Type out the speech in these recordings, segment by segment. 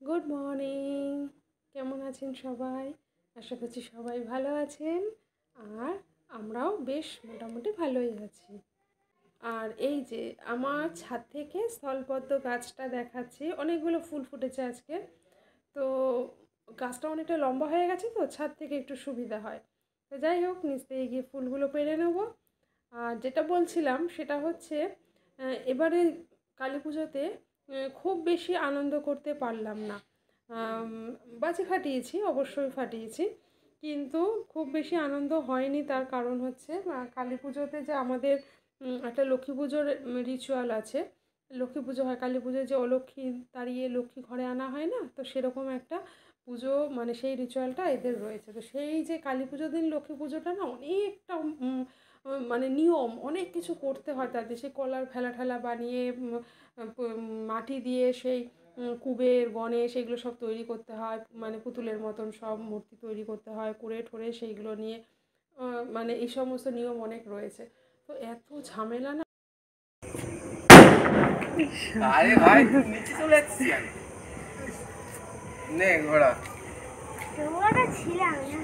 Good morning. কেমন আছেন সবাই? আশা করছি সবাই ভালো আছেন। আর আমরাও বেশ মোটামুটি ভালোই আছি। আর এই যে আমার ছাদ থেকে স্থলপদ্ম গাছটা দেখাচ্ছি, অনেকগুলো ফুল ফুটেছে আজকে। তো গাছটা অনেকটা লম্বা হয়ে গেছে, তো ছাদ থেকে একটু সুবিধা হয়। তো যাই হোক, নিচ থেকে গিয়ে ফুলগুলো পেরে নেব। আর যেটা বলছিলাম সেটা হচ্ছে, এবারে কালী পুজোতে খুব বেশি আনন্দ করতে পারলাম না। আম, বাজি ফাটিয়েছি, অবশ্যই ফাটিয়েছি, কিন্তু খুব বেশি আনন্দ হয়নি। তার কারণ হচ্ছে কালী পুজোতে যে আমাদের একটা লক্ষ্মী পুজোর রিচুয়াল আছে। লক্ষ্মী পুজো হয়, কালী পুজোয় যে অলক্ষ্মী তাড়িয়ে লক্ষ্মী ঘরে আনা হয় না, তো সেরকম একটা পুজো, মানে সেই রিচুয়ালটা এদের রয়েছে। তো সেই যে কালী পুজোর দিন লক্ষ্মী পুজোটা না অনেকটা মানে নিয়ম, অনেক কিছু করতে হয় তাদের। সেই কলার ভেলা ঠেলা বানিয়ে মাটি দিয়ে সেই কুবের গণেশ এগুলো সব তৈরি করতে হয়, মানে পুতুলের মতন সব মূর্তি তৈরি করতে হয়, করে ঠোরে সেইগুলো নিয়ে মানে এই সমস্ত নিয়ম অনেক রয়েছে। তো এত ঝামেলা না। আরে ভাই তুই নিচে চলে যাচ্ছিস কেন? নে ঘোড়া ঘোড়াটা ছিলাম না।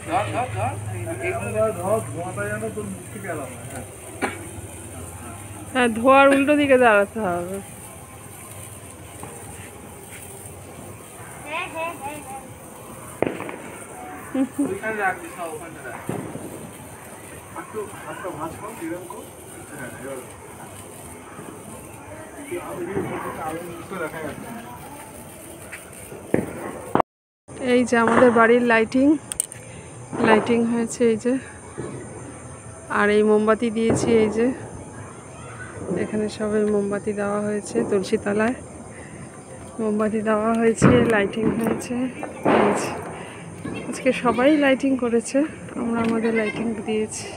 ধর ধর ধর এইগুলো ধর ধোঁয়াটা যেন তোর মুখ থেকে আলাদা। হ্যাঁ, ধোয়ার উল্টো দিকে দাঁড়াতে হবে। হ্যাঁ হ্যাঁ হ্যাঁ হ্যাঁ। ওইখানে রাখবি, সব ওখানে রাখ। একটু হাতটা ভাঁজ কর, এরকম কর। হ্যাঁ, এবার আলো নিচে দেখা যাচ্ছে। এই যে আমাদের বাড়ির লাইটিং লাইটিং হয়েছে, এই যে। আর এই মোমবাতি দিয়েছি, এই যে এখানে সবাই মোমবাতি দেওয়া হয়েছে, তুলসী তলায় মোমবাতি দেওয়া হয়েছে, লাইটিং হয়েছে। এই যে আজকে সবাই লাইটিং করেছে, আমরা আমাদের লাইটিং দিয়েছি।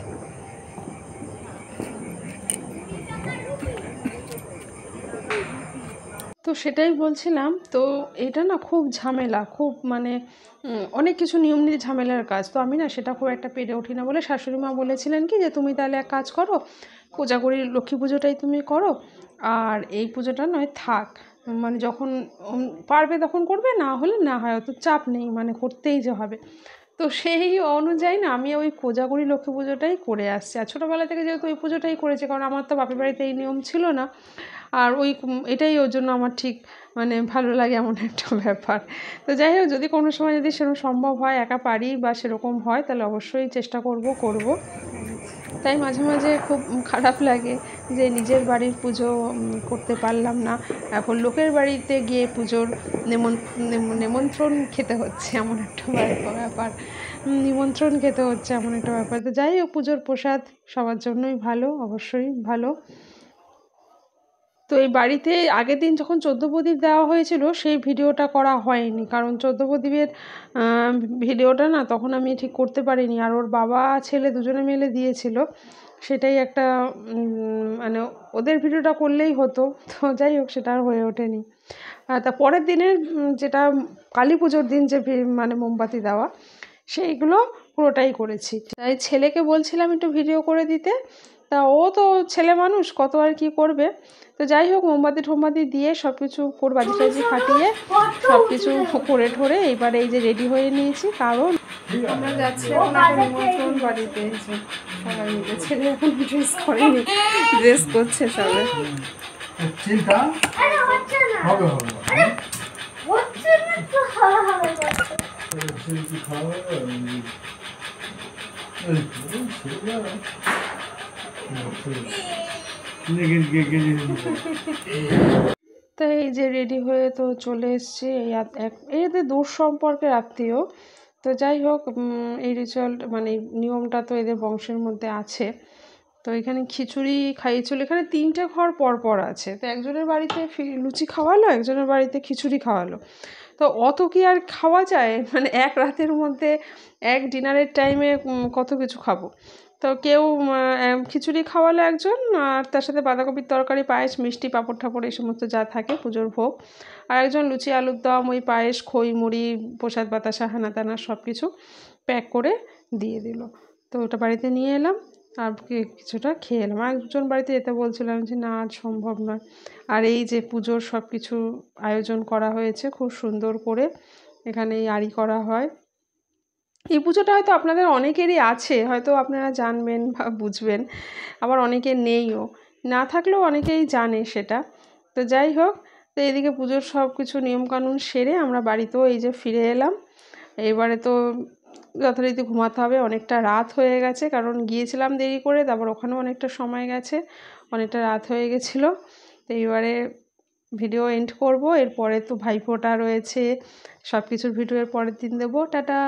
তো সেটাই বলছিলাম, তো এটা না খুব ঝামেলা, খুব মানে অনেক কিছু নিয়ম নীতি ঝামেলার কাজ। তো আমি না সেটা খুব একটা পেরে উঠি না বলে শাশুড়ি মা বলেছিলেন কি, যে তুমি তাহলে এক কাজ করো, কোজাগরীর লক্ষ্মী পুজোটাই তুমি করো, আর এই পুজোটা নয় থাক, মানে যখন পারবে তখন করবে, না হলে না হয়, অত চাপ নেই, মানে করতেই যে হবে। তো সেই অনুযায়ী না আমি ওই কোজাগরী লক্ষ্মী পুজোটাই করে আসছি। আর ছোটোবেলা থেকে যেহেতু ওই পুজোটাই করেছি, কারণ আমার তো বাপের বাড়িতে এই নিয়ম ছিল না। আর ওই এটাই ওর জন্য আমার ঠিক মানে ভালো লাগে, এমন একটা ব্যাপার। তো যাই হোক, যদি কোনো সময় যদি সেরকম সম্ভব হয়, একা পারি বা সেরকম হয়, তাহলে অবশ্যই চেষ্টা করব। তাই মাঝে মাঝে খুব খারাপ লাগে যে নিজের বাড়ির পুজো করতে পারলাম না, এখন লোকের বাড়িতে গিয়ে পুজোর নিমন্ত্রণ খেতে হচ্ছে, এমন একটা ব্যাপার। নিমন্ত্রণ খেতে হচ্ছে, এমন একটা ব্যাপার। তো যাই হোক, পুজোর প্রসাদ সবার জন্যই ভালো, অবশ্যই ভালো। তো এই বাড়িতে আগের দিন যখন ১৪ প্রদীপ দেওয়া হয়েছিল, সেই ভিডিওটা করা হয়নি, কারণ ১৪ প্রদীপের ভিডিওটা না তখন আমি ঠিক করতে পারিনি। আর ওর বাবা ছেলে দুজনে মিলে দিয়েছিল, সেটাই একটা মানে ওদের ভিডিওটা করলেই হতো। তো যাই হোক, সেটা আর হয়ে ওঠেনি। তা পরের দিনের যেটা কালী পুজোর দিন যে মানে মোমবাতি দেওয়া, সেইগুলো পুরোটাই করেছি। তাই ছেলেকে বলছিলাম একটু ভিডিও করে দিতে, তা ও তো ছেলে মানুষ, কত আর কি করবে। তো যাই হোক, মোমবাতি ঠোমবাতি দিয়ে সব কিছু বাজি টাজি ফাটিয়ে সব কিছু করে ঠোরে এইবারে এই যে রেডি হয়ে নিয়েছি, কারণ আমরা যাচ্ছি এখন একটা নিমন্ত্রণ বাড়িতে। এই যে সবাই মিলে, ছেলে এখন ড্রেস করেনি, ড্রেস করছে সবাই। চিন্তা আরে হচ্ছে না। হবে হবে। আরে হচ্ছে না তো হবে করছে। চিন্তা খাওয়া হবে। তো এই যে রেডি হয়ে তো চলে এসছি, এদের দূর সম্পর্কের আত্মীয়। তো যাই হোক, এই রিচুয়াল মানে এই নিয়মটা তো এদের বংশের মধ্যে আছে। তো এখানে খিচুড়ি খাইয়েছিল, এখানে ৩টে ঘর পর পর আছে। তো একজনের বাড়িতে লুচি খাওয়ালো, একজনের বাড়িতে খিচুড়ি খাওয়ালো। তো অত কি আর খাওয়া যায়, মানে এক রাতের মধ্যে, এক ডিনারের টাইমে কত কিছু খাবো। তো কেউ খিচুড়ি খাওয়ালো একজন, আর তার সাথে বাঁধাকপির তরকারি, পায়েস, মিষ্টি, পাঁপড় ঠাপড়, এই সমস্ত যা থাকে পুজোর ভোগ। আর একজন লুচি, আলুর দম, ওই পায়েস, খই মুড়ি, প্রসাদ বাতাসা, হানা টানা সব কিছু প্যাক করে দিয়ে দিল। তো ওটা বাড়িতে নিয়ে এলাম। আর কিছুটা খেয়ে এলাম। আর একজন বাড়িতে যেতে বলছিলাম যে না আজ সম্ভব নয়। আর এই যে পুজোর সব কিছু আয়োজন করা হয়েছে খুব সুন্দর করে, এখানে এই আড়ি করা হয়। এই পুজোটা হয়তো আপনাদের অনেকেরই আছে, হয়তো আপনারা জানবেন বা বুঝবেন, আবার অনেকের নেইও, না থাকলেও অনেকেই জানে সেটা। তো যাই হোক, তো এদিকে পুজোর সব কিছু নিয়মকানুন সেরে আমরা বাড়িতেও এই যে ফিরে এলাম। এবারে তো যথারীতি ঘুমাতে হবে, অনেকটা রাত হয়ে গেছে, কারণ গিয়েছিলাম দেরি করে, তারপর ওখানেও অনেকটা সময় গেছে, অনেকটা রাত হয়ে গেছিলো। তো এইবারে ভিডিও এন্ড করব, এরপরে তো ভাইফোঁটা রয়েছে, সব কিছুর ভিডিও এর পরের দিন দেবো। টাটা।